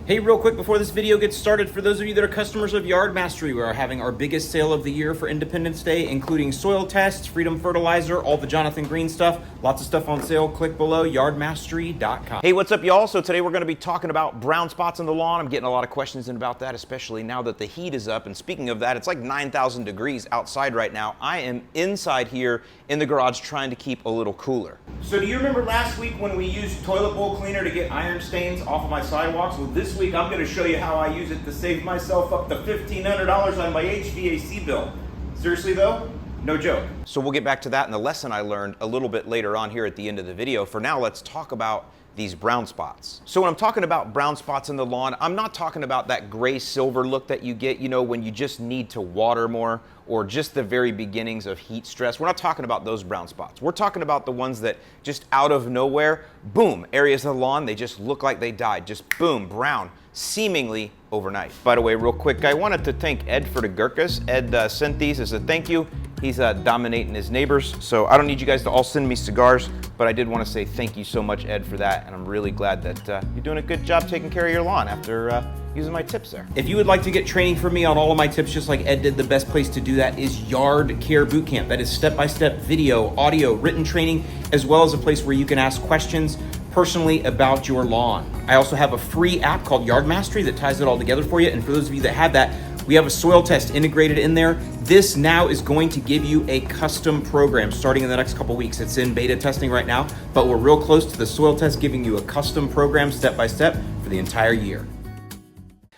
Hey, real quick before this video gets started, for those of you that are customers of Yard Mastery, we are having our biggest sale of the year for Independence Day, including soil tests, Freedom Fertilizer, all the Jonathan Green stuff. Lots of stuff on sale. Click below, yardmastery.com. Hey, what's up, y'all? So today we're going to be talking about brown spots on the lawn. I'm getting a lot of questions in about that, especially now that the heat is up. And speaking of that, it's like 9,000 degrees outside right now. I am inside here in the garage trying to keep a little cooler. So do you remember last week when we used toilet bowl cleaner to get iron stains off of my sidewalks? Well, this week I'm going to show you how I use it to save myself up to $1,500 on my HVAC bill. Seriously though, no joke. So we'll get back to that and the lesson I learned a little bit later on here at the end of the video. For now, let's talk about these brown spots. So when I'm talking about brown spots in the lawn, I'm not talking about that gray silver look that you get, you know, when you just need to water more or just the very beginnings of heat stress. We're not talking about those brown spots. We're talking about the ones that just out of nowhere, boom, areas of the lawn, they just look like they died. Just boom, brown, seemingly overnight. By the way, real quick, I wanted to thank Ed for the gurkhas. Ed sent these as a thank you. He's dominating his neighbors, so I don't need you guys to all send me cigars, but I did want to say thank you so much, Ed, for that, and I'm really glad that you're doing a good job taking care of your lawn after using my tips there. If you would like to get training from me on all of my tips, just like Ed did, the best place to do that is Yard Care Bootcamp. That is step-by-step video, audio, written training, as well as a place where you can ask questions personally about your lawn. I also have a free app called Yard Mastery that ties it all together for you, and for those of you that have that, we have a soil test integrated in there. This now is going to give you a custom program starting in the next couple weeks. It's in beta testing right now, but we're real close to the soil test giving you a custom program step by step for the entire year.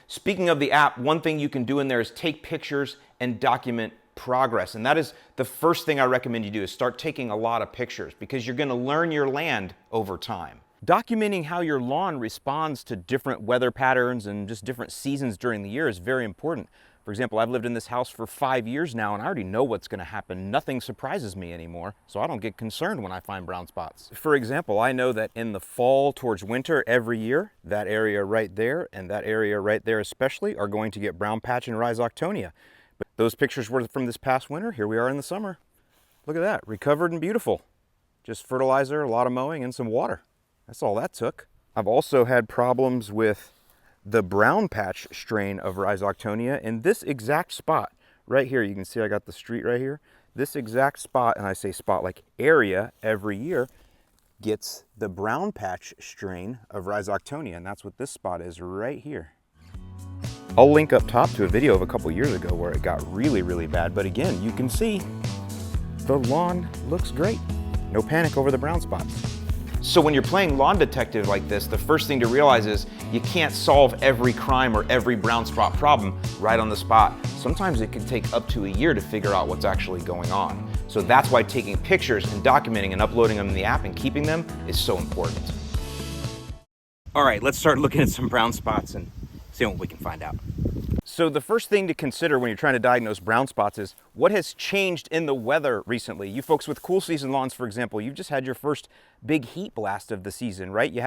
Speaking of the app, one thing you can do in there is take pictures and document progress. And that is the first thing I recommend you do, is start taking a lot of pictures because you're going to learn your land over time. Documenting how your lawn responds to different weather patterns and just different seasons during the year is very important. For example, I've lived in this house for 5 years now and I already know what's going to happen. Nothing surprises me anymore, so I don't get concerned when I find brown spots. For example, I know that in the fall towards winter every year, that area right there and that area right there especially are going to get brown patch and Asco-KYTA. But those pictures were from this past winter. Here we are in the summer. Look at that, recovered and beautiful. Just fertilizer, a lot of mowing, and some water. That's all that took. I've also had problems with the brown patch strain of Asco-KYTA in this exact spot right here. You can see I got the street right here. This exact spot, and I say spot like area, every year gets the brown patch strain of Asco-KYTA, and that's what this spot is right here. I'll link up top to a video of a couple years ago where it got really, really bad, but again, you can see the lawn looks great. No panic over the brown spots. So when you're playing lawn detective like this, the first thing to realize is you can't solve every crime or every brown spot problem right on the spot. Sometimes it can take up to a year to figure out what's actually going on. So that's why taking pictures and documenting and uploading them in the app and keeping them is so important. All right, let's start looking at some brown spots and see what we can find out. So the first thing to consider when you're trying to diagnose brown spots is what has changed in the weather recently. You folks with cool season lawns, for example, you've just had your first big heat blast of the season, right? You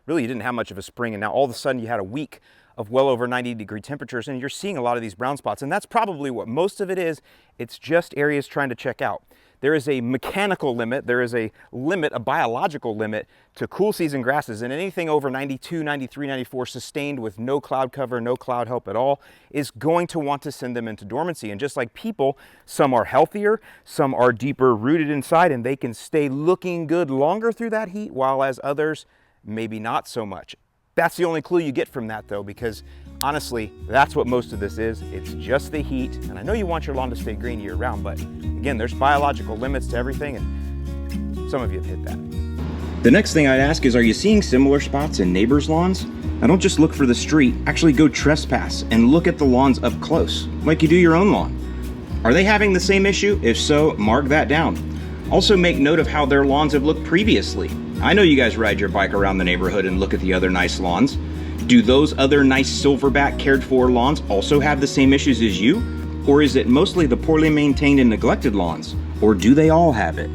didn't have much of a spring, and now all of a sudden you had a week of well over 90-degree temperatures, and you're seeing a lot of these brown spots, and that's probably what most of it is. It's just areas trying to check out. There is a mechanical limit, there is a limit, a biological limit to cool season grasses, and anything over 92, 93, 94 sustained with no cloud cover, no cloud help at all, is going to want to send them into dormancy. And just like people, some are healthier, some are deeper rooted inside, and they can stay looking good longer through that heat, while as others, maybe not so much. That's the only clue you get from that though, because honestly, that's what most of this is. It's just the heat. And I know you want your lawn to stay green year round, but again, there's biological limits to everything, and some of you have hit that. The next thing I'd ask is, are you seeing similar spots in neighbors' lawns? Now don't just look for the street, actually go trespass and look at the lawns up close, like you do your own lawn. Are they having the same issue? If so, mark that down. Also make note of how their lawns have looked previously. I know you guys ride your bike around the neighborhood and look at the other nice lawns. Do those other nice silverback cared for lawns also have the same issues as you? Or is it mostly the poorly maintained and neglected lawns? Or do they all have it?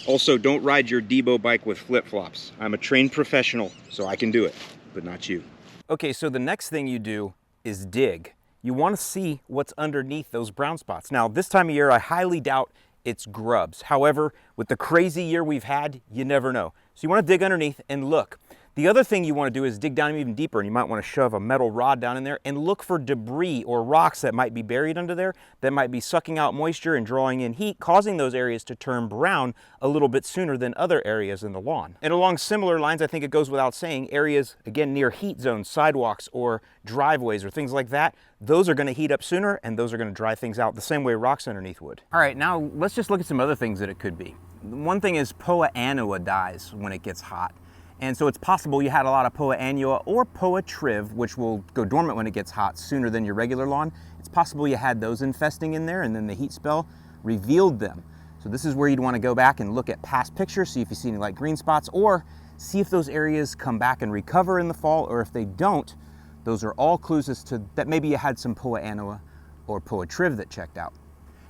Also, don't ride your Debo bike with flip-flops. I'm a trained professional, so I can do it, but not you. Okay, so the next thing you do is dig. You want to see what's underneath those brown spots. Now, this time of year, I highly doubt it's grubs. However, with the crazy year we've had, you never know. So you want to dig underneath and look. The other thing you want to do is dig down even deeper, and you might want to shove a metal rod down in there and look for debris or rocks that might be buried under there that might be sucking out moisture and drawing in heat, causing those areas to turn brown a little bit sooner than other areas in the lawn. And along similar lines, I think it goes without saying, areas, again, near heat zones, sidewalks or driveways or things like that, those are going to heat up sooner and those are going to dry things out the same way rocks underneath would. All right, now let's just look at some other things that it could be. One thing is Poa annua dies when it gets hot. And so it's possible you had a lot of Poa annua or Poa triv, which will go dormant when it gets hot sooner than your regular lawn. It's possible you had those infesting in there and then the heat spell revealed them. So this is where you'd want to go back and look at past pictures, see if you see any light green spots, or see if those areas come back and recover in the fall, or if they don't, those are all clues as to that maybe you had some Poa annua or Poa triv that checked out.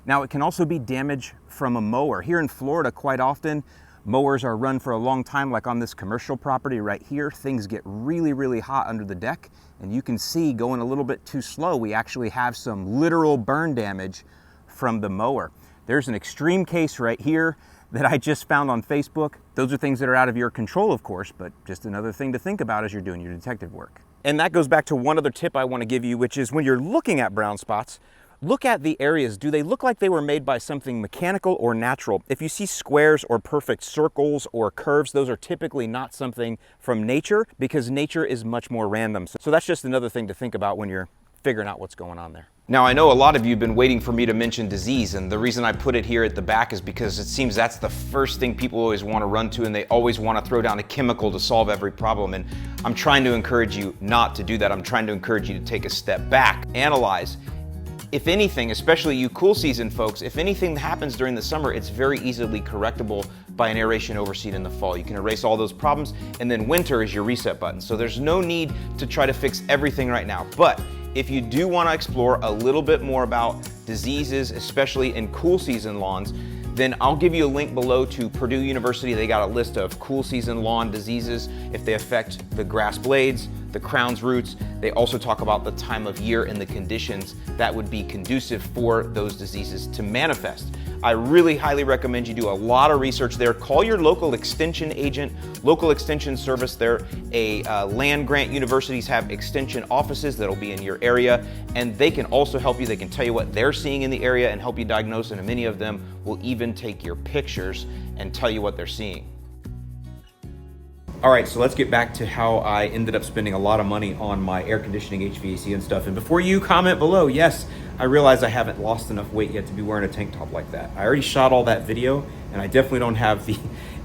Now it can also be damage from a mower. Here in Florida, quite often, mowers are run for a long time, like on this commercial property right here. Things get really, really hot under the deck, and you can see going a little bit too slow, we actually have some literal burn damage from the mower. There's an extreme case right here that I just found on Facebook. Those are things that are out of your control, of course, but just another thing to think about as you're doing your detective work. And that goes back to one other tip I want to give you, which is when you're looking at brown spots, look at the areas. Do they look like they were made by something mechanical or natural? If you see squares or perfect circles or curves, those are typically not something from nature, because nature is much more random. So that's just another thing to think about when you're figuring out what's going on there. Now, I know a lot of you have been waiting for me to mention disease, and the reason I put it here at the back is because it seems that's the first thing people always want to run to, and they always want to throw down a chemical to solve every problem. And I'm trying to encourage you not to do that. I'm trying to encourage you to take a step back, analyze. If anything, especially you cool season folks, if anything happens during the summer, it's very easily correctable by an aeration overseed in the fall. You can erase all those problems, and then winter is your reset button. So there's no need to try to fix everything right now. But if you do want to explore a little bit more about diseases, especially in cool season lawns, then I'll give you a link below to Purdue University. They got a list of cool season lawn diseases if they affect the grass blades, the crown's roots. They also talk about the time of year and the conditions that would be conducive for those diseases to manifest. I really highly recommend you do a lot of research there. Call your local extension agent, local extension service. They're land grant universities have extension offices that'll be in your area, and they can also help you. They can tell you what they're seeing in the area and help you diagnose, and many of them will even take your pictures and tell you what they're seeing. All right, so let's get back to how I ended up spending a lot of money on my air conditioning, HVAC and stuff. And before you comment below, yes, I realize I haven't lost enough weight yet to be wearing a tank top like that. I already shot all that video, and I definitely don't have the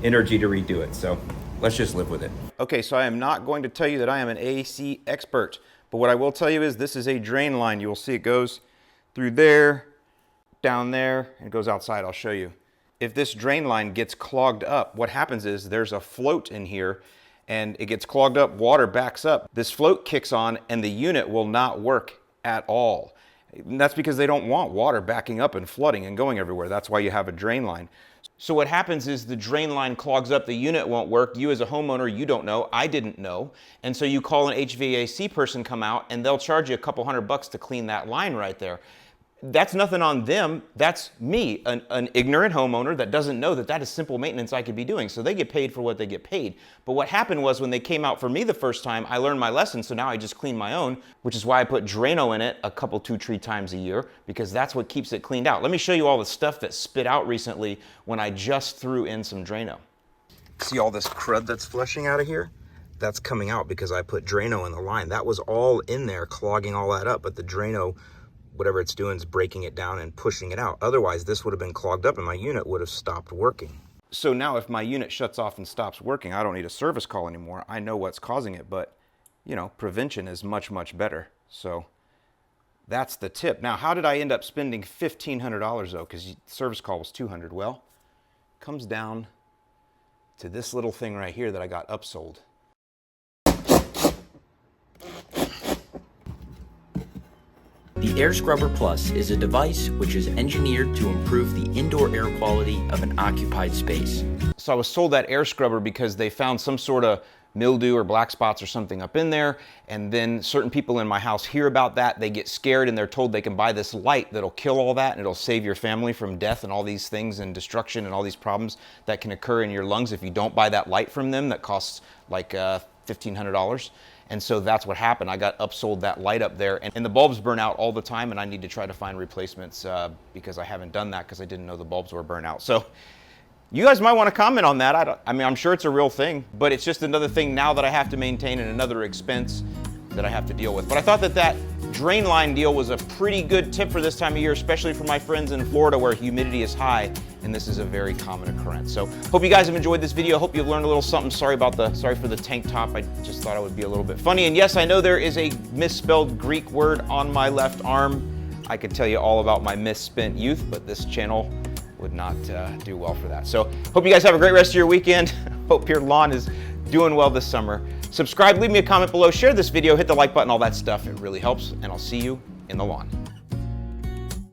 energy to redo it. So let's just live with it. Okay, so I am not going to tell you that I am an AC expert, but what I will tell you is this is a drain line. You will see it goes through there, down there, and it goes outside. I'll show you. If this drain line gets clogged up, what happens is there's a float in here and it gets clogged up, water backs up. This float kicks on and the unit will not work at all. And that's because they don't want water backing up and flooding and going everywhere. That's why you have a drain line. So what happens is the drain line clogs up, the unit won't work. You as a homeowner, you don't know, I didn't know. And so you call an HVAC person come out and they'll charge you a couple $100 to clean that line right there. That's nothing on them, that's me, an ignorant homeowner that doesn't know that that is simple maintenance I could be doing. So they get paid for what they get paid. But what happened was when they came out for me the first time, I learned my lesson, so now I just clean my own, which is why I put Draino in it a couple, 2-3 times a year, because that's what keeps it cleaned out. Let me show you all the stuff that spit out recently when I just threw in some Draino. See all this crud that's flushing out of here? That's coming out because I put Draino in the line. That was all in there, clogging all that up, but the Draino, whatever it's doing, is breaking it down and pushing it out. Otherwise, this would have been clogged up and my unit would have stopped working. So now if my unit shuts off and stops working, I don't need a service call anymore. I know what's causing it, but you know, prevention is much, much better. So that's the tip. Now, how did I end up spending $1,500 though? Because the service call was $200. Well, it comes down to this little thing right here that I got upsold. The Air Scrubber Plus is a device which is engineered to improve the indoor air quality of an occupied space. So I was sold that air scrubber because they found some sort of mildew or black spots or something up in there, and then certain people in my house hear about that, they get scared and they're told they can buy this light that'll kill all that and it'll save your family from death and all these things and destruction and all these problems that can occur in your lungs if you don't buy that light from them that costs like $1,500. And so that's what happened. I got upsold that light up there, and the bulbs burn out all the time, and I need to try to find replacements because I haven't done that because I didn't know the bulbs were burnt out. So you guys might want to comment on that. I mean, I'm sure it's a real thing, but it's just another thing now that I have to maintain and another expense that I have to deal with. But I thought that drain line deal was a pretty good tip for this time of year, especially for my friends in Florida where humidity is high, and this is a very common occurrence. So hope you guys have enjoyed this video. Hope you've learned a little something. Sorry for the tank top. I just thought it would be a little bit funny. And yes, I know there is a misspelled Greek word on my left arm. I could tell you all about my misspent youth, but this channel would not do well for that. So hope you guys have a great rest of your weekend. Hope your lawn is doing well this summer. Subscribe, leave me a comment below, share this video, hit the like button, all that stuff. It really helps, and I'll see you in the lawn.